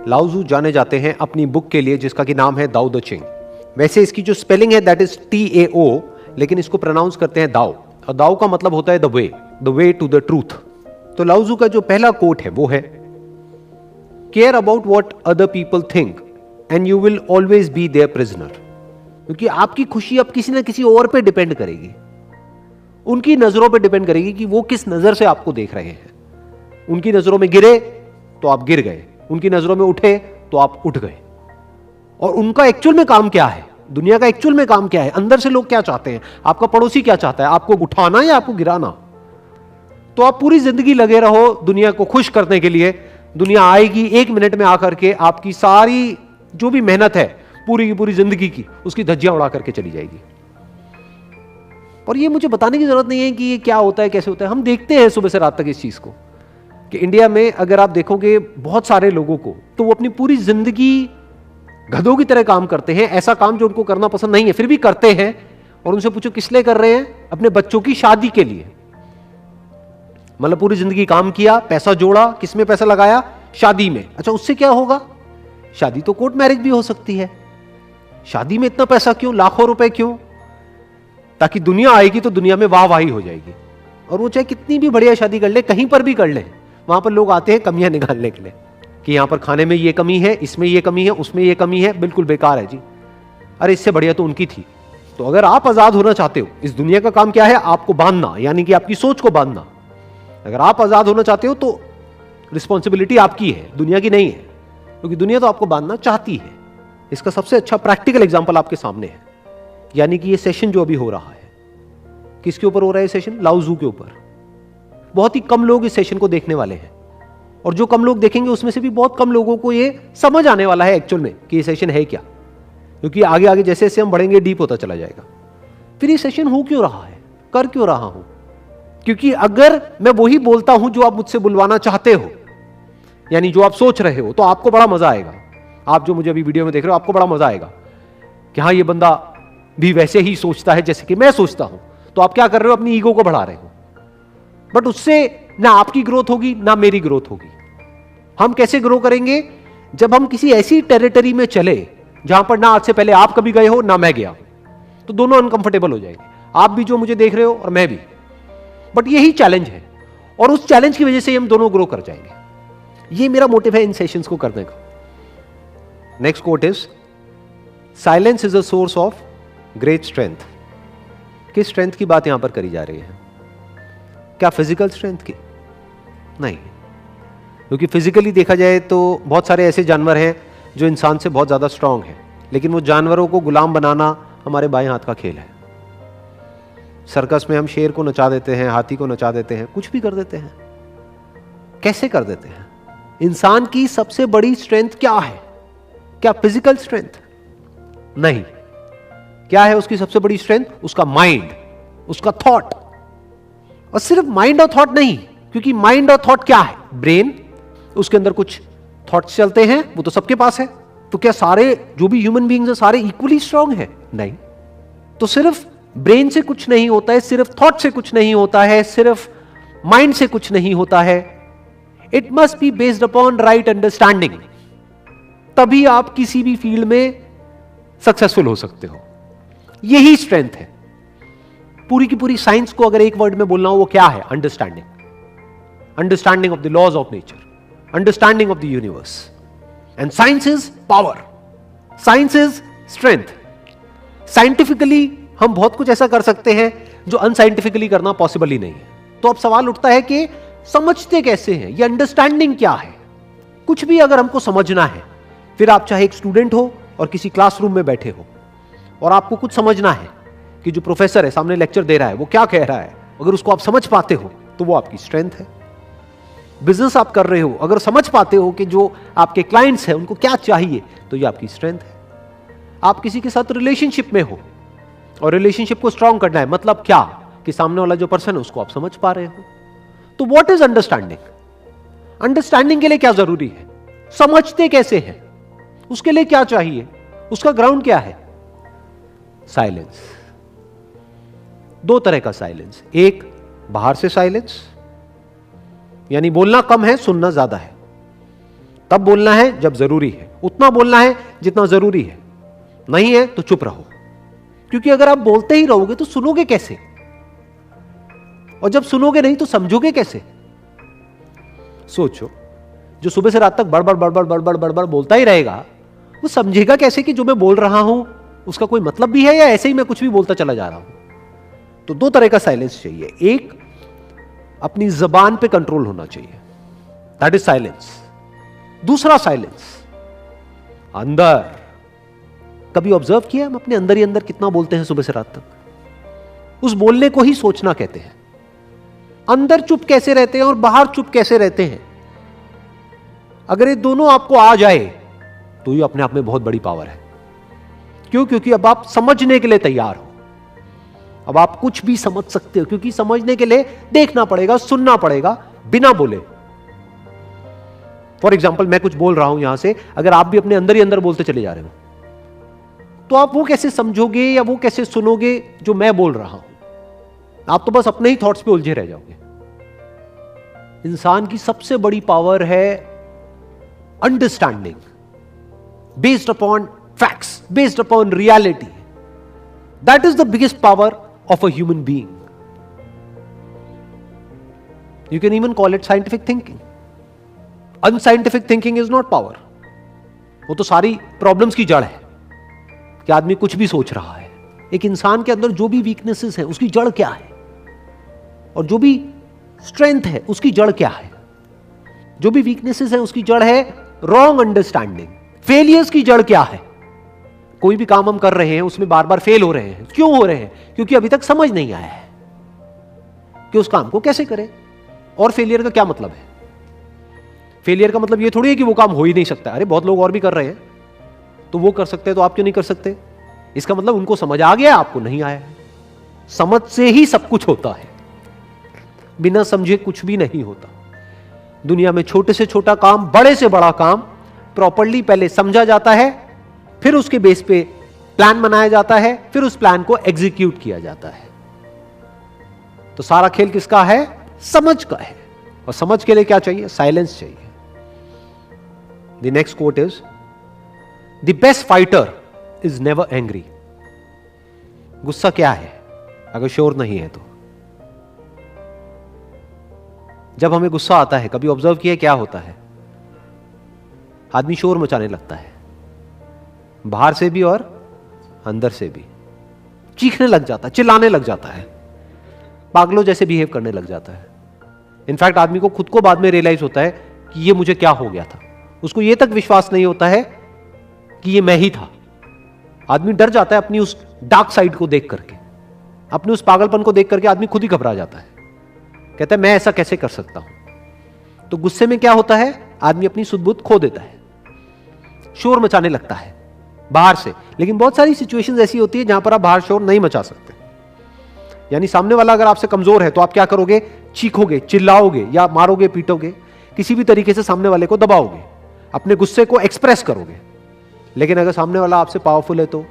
लाओ ज़ू जाने जाते हैं अपनी बुक के लिए जिसका कि नाम है दाओ द चिंग। वैसे इसकी जो स्पेलिंग है दैट इज TAO, लेकिन इसको प्रोनाउंस करते हैं दाओ, और दाओ का मतलब होता है the way to the truth. तो लाओ ज़ू का जो पहला कोट है वो है, care about what other people think and you will always be their prisoner. क्योंकि आपकी खुशी अब किसी ना किसी और पे डिपेंड करेगी, उनकी नजरों पे डिपेंड करेगी कि वो किस नजर से आपको देख रहे हैं। उनकी नजरों में गिरे तो आप गिर गए, उनकी नजरों में उठे तो आप उठ गए। और उनका एक्चुअल में काम क्या है, दुनिया का एक्चुअल में काम क्या है, अंदर से लोग क्या चाहते हैं, आपका पड़ोसी क्या चाहता है, आपको उठाना या आपको गिराना। तो आप पूरी जिंदगी लगे रहो दुनिया को खुश करने के लिए, दुनिया आएगी 1 मिनट में आकर के आपकी सारी जो भी मेहनत है पूरी की पूरी जिंदगी की, उसकी धज्जियां उड़ा करके चली जाएगी। और ये मुझे बताने की जरूरत नहीं है कि ये क्या होता है, कैसे होता है। हम देखते हैं सुबह से रात तक इस चीज को कि इंडिया में अगर आप देखोगे बहुत सारे लोगों को, तो वो अपनी पूरी जिंदगी गधों की तरह काम करते हैं, ऐसा काम जो उनको करना पसंद नहीं है फिर भी करते हैं। और उनसे पूछो किस लिए कर रहे हैं, अपने बच्चों की शादी के लिए। मतलब पूरी जिंदगी काम किया, पैसा जोड़ा, किस में पैसा लगाया, शादी में। अच्छा उससे क्या होगा, शादी तो कोर्ट मैरिज भी हो सकती है, शादी में इतना पैसा क्यों, लाखों रुपए क्यों, ताकि दुनिया आएगी तो दुनिया में वाहवाही हो जाएगी। और वो चाहे कितनी भी बढ़िया शादी कर ले, कहीं पर भी कर ले, वहां पर लोग आते हैं कमियां निकालने के लिए कि यहां पर खाने में ये कमी है, इसमें ये कमी है, उसमें ये कमी है, बिल्कुल बेकार है जी। अरे इससे बढ़िया तो उनकी थी। तो अगर आप आजाद होना चाहते हो, इस दुनिया का काम क्या है, आपको बांधना, यानी कि आपकी सोच को बांधना। अगर आप आजाद होना चाहते हो तो रिस्पॉन्सिबिलिटी आपकी है, दुनिया की नहीं है, क्योंकि दुनिया तो आपको बांधना चाहती है। इसका सबसे अच्छा प्रैक्टिकल एग्जांपल आपके सामने है, यानी कि ये सेशन जो अभी हो रहा है, किसके ऊपर हो रहा है सेशन, लाओ ज़ू के ऊपर। बहुत ही कम लोग इस सेशन को देखने वाले हैं, और जो कम लोग देखेंगे उसमें से भी बहुत कम लोगों को ये समझ आने वाला है एक्चुअल में कि ये सेशन है क्या। क्योंकि आगे आगे जैसे जैसे हम बढ़ेंगे डीप होता चला जाएगा। फिर ये सेशन हो क्यों रहा है, कर क्यों रहा हूं, क्योंकि अगर मैं वही बोलता हूं जो आप मुझसे बुलवाना चाहते हो, यानी जो आप सोच रहे हो, तो आपको बड़ा मजा आएगा। आप जो मुझे अभी वीडियो में देख रहे हो, आपको बड़ा मजा आएगा कि हाँ ये बंदा भी वैसे ही सोचता है जैसे कि मैं सोचता हूं। तो आप क्या कर रहे हो, अपनी ईगो को बढ़ा रहे हो। बट उससे ना आपकी ग्रोथ होगी ना मेरी ग्रोथ होगी। हम कैसे ग्रो करेंगे, जब हम किसी ऐसी टेरिटरी में चले जहां पर ना आज से पहले आप कभी गए हो ना मैं गया, तो दोनों अनकंफर्टेबल हो जाएंगे, आप भी जो मुझे देख रहे हो और मैं भी। बट यही चैलेंज है, और उस चैलेंज की वजह से हम दोनों ग्रो कर जाएंगे। ये मेरा मोटिव है इन सेशंस को करने का। Next quote is, silence is a source of great strength. किस स्ट्रेंथ की बात यहां पर करी जा रही है, क्या फिजिकल स्ट्रेंथ की? नहीं, क्योंकि फिजिकली देखा जाए तो बहुत सारे ऐसे जानवर हैं जो इंसान से बहुत ज्यादा स्ट्रांग हैं, लेकिन वो जानवरों को गुलाम बनाना हमारे बाएं हाथ का खेल है। सर्कस में हम शेर को नचा देते हैं, हाथी को नचा देते हैं, कुछ भी कर देते हैं। कैसे कर देते हैं? इंसान की सबसे बड़ी स्ट्रेंथ क्या है? क्या फिजिकल स्ट्रेंथ? नहीं। क्या है उसकी सबसे बड़ी स्ट्रेंथ? उसका माइंड, उसका थॉट। और सिर्फ माइंड और थॉट नहीं, क्योंकि माइंड और थॉट क्या है? ब्रेन, उसके अंदर कुछ थॉट्स चलते हैं, वो तो सबके पास है। तो क्या सारे जो भी ह्यूमन बीइंग्स हैं सारे इक्वली स्ट्रांग हैं? नहीं। तो सिर्फ ब्रेन से कुछ नहीं होता है, सिर्फ थॉट से कुछ नहीं होता है, सिर्फ माइंड से कुछ नहीं होता है। It must be based upon right understanding. तभी आप किसी भी फील्ड में सक्सेसफुल हो सकते हो। यही स्ट्रेंथ है। पूरी की पूरी साइंस को अगर एक वर्ड में बोलना हो, वो क्या है? Understanding. Understanding of the laws of nature, understanding of the universe. And science is power, science is strength. Scientifically हम बहुत कुछ ऐसा कर सकते हैं जो अनसाइंटिफिकली करना पॉसिबल ही नहीं है। तो अब सवाल उठता है कि समझते कैसे हैं, ये अंडरस्टैंडिंग क्या है? कुछ भी अगर हमको समझना है, फिर आप चाहे एक स्टूडेंट हो और किसी क्लासरूम में बैठे हो, और आपको कुछ समझना है कि जो प्रोफेसर है सामने लेक्चर दे रहा है वो क्या कह रहा है, अगर उसको आप समझ पाते हो तो वो आपकी स्ट्रेंथ है। बिजनेस आप कर रहे हो, अगर समझ पाते हो कि जो आपके क्लाइंट्स हैं उनको क्या चाहिए, तो ये आपकी स्ट्रेंथ है। आप किसी के साथ रिलेशनशिप में हो और रिलेशनशिप को स्ट्रांग करना है, मतलब क्या? कि सामने वाला जो पर्सन है उसको आप समझ पा रहे हो। तो व्हाट इज अंडरस्टैंडिंग? अंडरस्टैंडिंग के लिए क्या जरूरी है? समझते कैसे हैं, उसके लिए क्या चाहिए, उसका ग्राउंड क्या है? साइलेंस। दो तरह का साइलेंस, एक बाहर से साइलेंस, यानी बोलना कम है सुनना ज्यादा है। तब बोलना है जब जरूरी है, उतना बोलना है जितना जरूरी है, नहीं है तो चुप रहो। क्योंकि अगर आप बोलते ही रहोगे तो सुनोगे कैसे, और जब सुनोगे नहीं तो समझोगे कैसे। सोचो, जो सुबह से रात तक बड़बड़ बड़बड़ बड़बड़ बड़बड़ बोलता ही रहेगा, वो समझेगा कैसे कि जो मैं बोल रहा हूं उसका कोई मतलब भी है, या ऐसे ही मैं कुछ भी बोलता चला जा रहा हूं। तो दो तरह का साइलेंस चाहिए। एक, अपनी जबान पे कंट्रोल होना चाहिए, दैट इज साइलेंस। दूसरा साइलेंस अंदर। कभी ऑब्जर्व किया हम अपने अंदर ही अंदर कितना बोलते हैं सुबह से रात तक? उस बोलने को ही सोचना कहते हैं। अंदर चुप कैसे रहते हैं और बाहर चुप कैसे रहते हैं, अगर ये दोनों आपको आ जाए तो ये अपने आप में बहुत बड़ी पावर है। क्यों? क्योंकि अब आप समझने के लिए तैयार हो। अब आप कुछ भी समझ सकते हो, क्योंकि समझने के लिए देखना पड़ेगा, सुनना पड़ेगा बिना बोले। फॉर एग्जाम्पल, मैं कुछ बोल रहा हूं यहां से, अगर आप भी अपने अंदर ही अंदर बोलते चले जा रहे हो तो आप वो कैसे समझोगे या वो कैसे सुनोगे जो मैं बोल रहा हूं? आप तो बस अपने ही थॉट्स पे उलझे रह जाओगे। इंसान की सबसे बड़ी पावर है understanding, based upon facts, based upon reality. That is the biggest power of a human being. You can even call it scientific thinking. Unscientific thinking is not power. वो तो सारी प्रॉब्लम्स की जड़ है कि आदमी कुछ भी सोच रहा है। एक इंसान के अंदर जो भी वीकनेसेस हैं उसकी जड़ क्या है, और जो भी स्ट्रेंथ है उसकी जड़ क्या है? जो भी वीकनेसेस हैं उसकी जड़ है रॉन्ग अंडरस्टैंडिंग। फेलियर्स की जड़ क्या है? कोई भी काम हम कर रहे हैं उसमें बार बार फेल हो रहे हैं। क्यों हो रहे हैं? क्योंकि अभी तक समझ नहीं आया है कि उस काम को कैसे करें। और फेलियर का क्या मतलब है? फेलियर का मतलब ये थोड़ी है कि वो काम हो ही नहीं सकता। अरे बहुत लोग और भी कर रहे हैं, तो वो कर सकते हैं तो आप क्यों नहीं कर सकते? इसका मतलब उनको समझ आ गया, आपको नहीं आया। समझ से ही सब कुछ होता है, बिना समझे कुछ भी नहीं होता। दुनिया में छोटे से छोटा काम, बड़े से बड़ा काम प्रॉपर्ली पहले समझा जाता है, फिर उसके बेस पे प्लान बनाया जाता है, फिर उस प्लान को एग्जीक्यूट किया जाता है। तो सारा खेल किसका है? समझ का है। और समझ के लिए क्या चाहिए? साइलेंस चाहिए। The next quote is, the best fighter is never angry. गुस्सा क्या है अगर शोर नहीं है तो? जब हमें गुस्सा आता है, कभी ऑब्जर्व किया क्या होता है? आदमी शोर मचाने लगता है, बाहर से भी और अंदर से भी। चीखने लग जाता है, चिल्लाने लग जाता है, पागलों जैसे बिहेव करने लग जाता है। इनफैक्ट आदमी को खुद को बाद में रियलाइज होता है कि ये मुझे क्या हो गया था। उसको ये तक विश्वास नहीं होता है कि ये मैं ही था। आदमी डर जाता है अपनी उस डार्क साइड को देख करके, अपने उस पागलपन को देख करके आदमी खुद ही घबरा जाता है, कहता है मैं ऐसा कैसे कर सकता हूं। तो गुस्से में क्या होता है? आदमी अपनी सुध बुध खो देता है, शोर मचाने लगता है बाहर से। लेकिन बहुत सारी सिचुएशंस ऐसी होती है जहां पर आप बाहर शोर नहीं मचा सकते। यानी सामने वाला अगर आपसे कमजोर है तो आप क्या करोगे? चीखोगे, चिल्लाओगे, या मारोगे, पीटोगे, किसी भी तरीके से सामने वाले को दबाओगे, अपने गुस्से को एक्सप्रेस करोगे। लेकिन अगर सामने वाला आपसे पावरफुल है तो,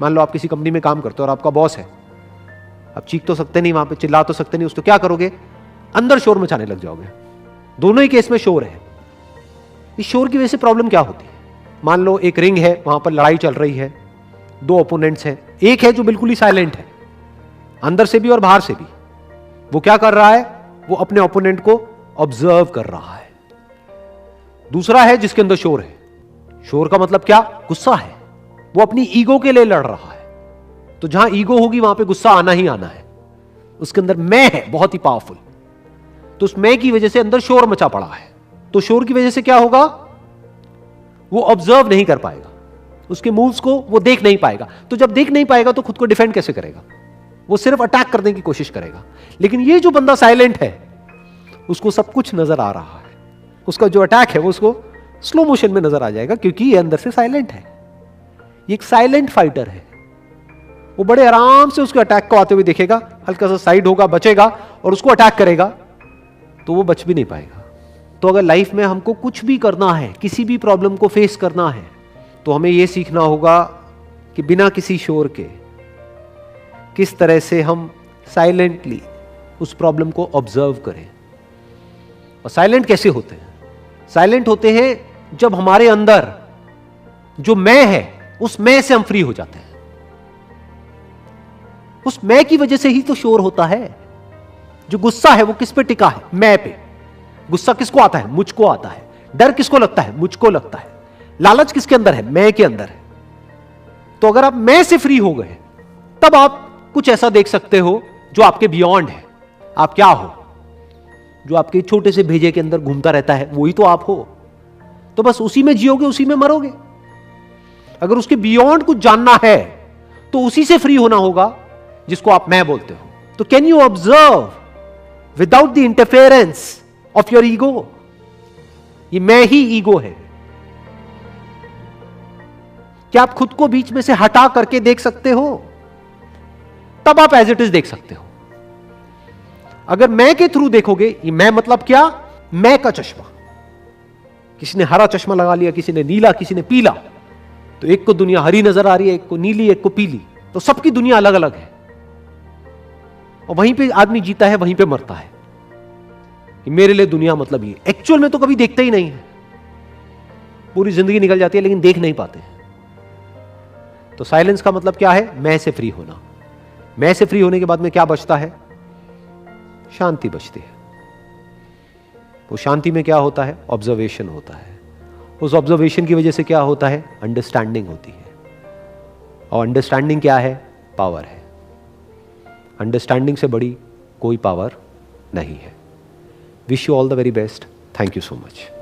मान लो आप किसी कंपनी में काम करते हो और आपका बॉस है, आप चीख तो सकते नहीं, वहां पे चिल्ला तो सकते नहीं, उसको क्या करोगे? अंदर शोर मचाने लग जाओगे। दोनों ही केस में शोर है। इस शोर की वजह से प्रॉब्लम क्या होती है? मान लो एक रिंग है, वहां पर लड़ाई चल रही है, दो ओपोनेंट्स हैं। एक है जो बिल्कुल ही साइलेंट है, अंदर से भी और बाहर से भी। वो क्या कर रहा है? वो अपने ओपोनेंट को ऑब्जर्व कर रहा है। दूसरा है जिसके अंदर शोर है। शोर का मतलब क्या? गुस्सा है। वो अपनी ईगो के लिए लड़ रहा है। तो जहां ईगो होगी वहां पे गुस्सा आना ही आना है। उसके अंदर मैं है बहुत ही पावरफुल, तो उस मैं की वजह से अंदर शोर मचा पड़ा है। तो शोर की वजह से क्या होगा? वो ऑब्जर्व नहीं कर पाएगा, उसके मूव्स को वो देख नहीं पाएगा। तो जब देख नहीं पाएगा तो खुद को डिफेंड कैसे करेगा? वो सिर्फ अटैक करने की कोशिश करेगा। लेकिन ये जो बंदा साइलेंट है उसको सब कुछ नजर आ रहा है। उसका जो अटैक है वो उसको स्लो मोशन में नजर आ जाएगा, क्योंकि ये अंदर से साइलेंट है। ये एक साइलेंट फाइटर है। वो बड़े आराम से उसके अटैक को आते हुए देखेगा, हल्का सा साइड होगा, बचेगा, और उसको अटैक करेगा तो वो बच भी नहीं पाएगा। तो अगर लाइफ में हमको कुछ भी करना है, किसी भी प्रॉब्लम को फेस करना है, तो हमें यह सीखना होगा कि बिना किसी शोर के किस तरह से हम साइलेंटली उस प्रॉब्लम को ऑब्जर्व करें। और साइलेंट कैसे होते हैं? साइलेंट होते हैं जब हमारे अंदर जो मैं है उस मैं से हम फ्री हो जाते हैं। उस मैं की वजह से ही तो शोर होता है। जो गुस्सा है वो किस पे टिका है? मैं पे। गुस्सा किसको आता है? मुझको आता है। डर किसको लगता है? मुझको लगता है। लालच किसके अंदर है? मैं के अंदर है। तो अगर आप मैं से फ्री हो गए तब आप कुछ ऐसा देख सकते हो जो आपके बियॉन्ड है। आप क्या हो? जो आपके छोटे से भेजे के अंदर घूमता रहता है वही तो आप हो। तो बस उसी में जियोगे, उसी में मरोगे। अगर उसके बियॉन्ड कुछ जानना है तो उसी से फ्री होना होगा जिसको आप मैं बोलते हो। तो can you observe without the interference of your ego? ये मैं ही ईगो है। क्या आप खुद को बीच में से हटा करके देख सकते हो? तब आप एज इट इज देख सकते हो। अगर मैं के थ्रू देखोगे, ये मैं मतलब क्या? मैं का चश्मा। किसी ने हरा चश्मा लगा लिया, किसी ने नीला, किसी ने पीला, तो एक को दुनिया हरी नजर आ रही है, एक को नीली, एक को पीली। तो सबकी दुनिया अलग अलग है और वहीं पे आदमी जीता है, वहीं पे मरता है कि मेरे लिए दुनिया मतलब ये। एक्चुअल में तो कभी देखते ही नहीं है। पूरी जिंदगी निकल जाती है लेकिन देख नहीं पाते। तो साइलेंस का मतलब क्या है? मैं से फ्री होना। मैं से फ्री होने के बाद में क्या बचता है? शांति बचती है। वो शांति में क्या होता है? ऑब्जर्वेशन होता है। उस ऑब्जर्वेशन की वजह से क्या होता है? अंडरस्टैंडिंग होती है। और अंडरस्टैंडिंग क्या है? पावर है। अंडरस्टैंडिंग से बड़ी कोई पावर नहीं है। Wish you all the very best. Thank you so much.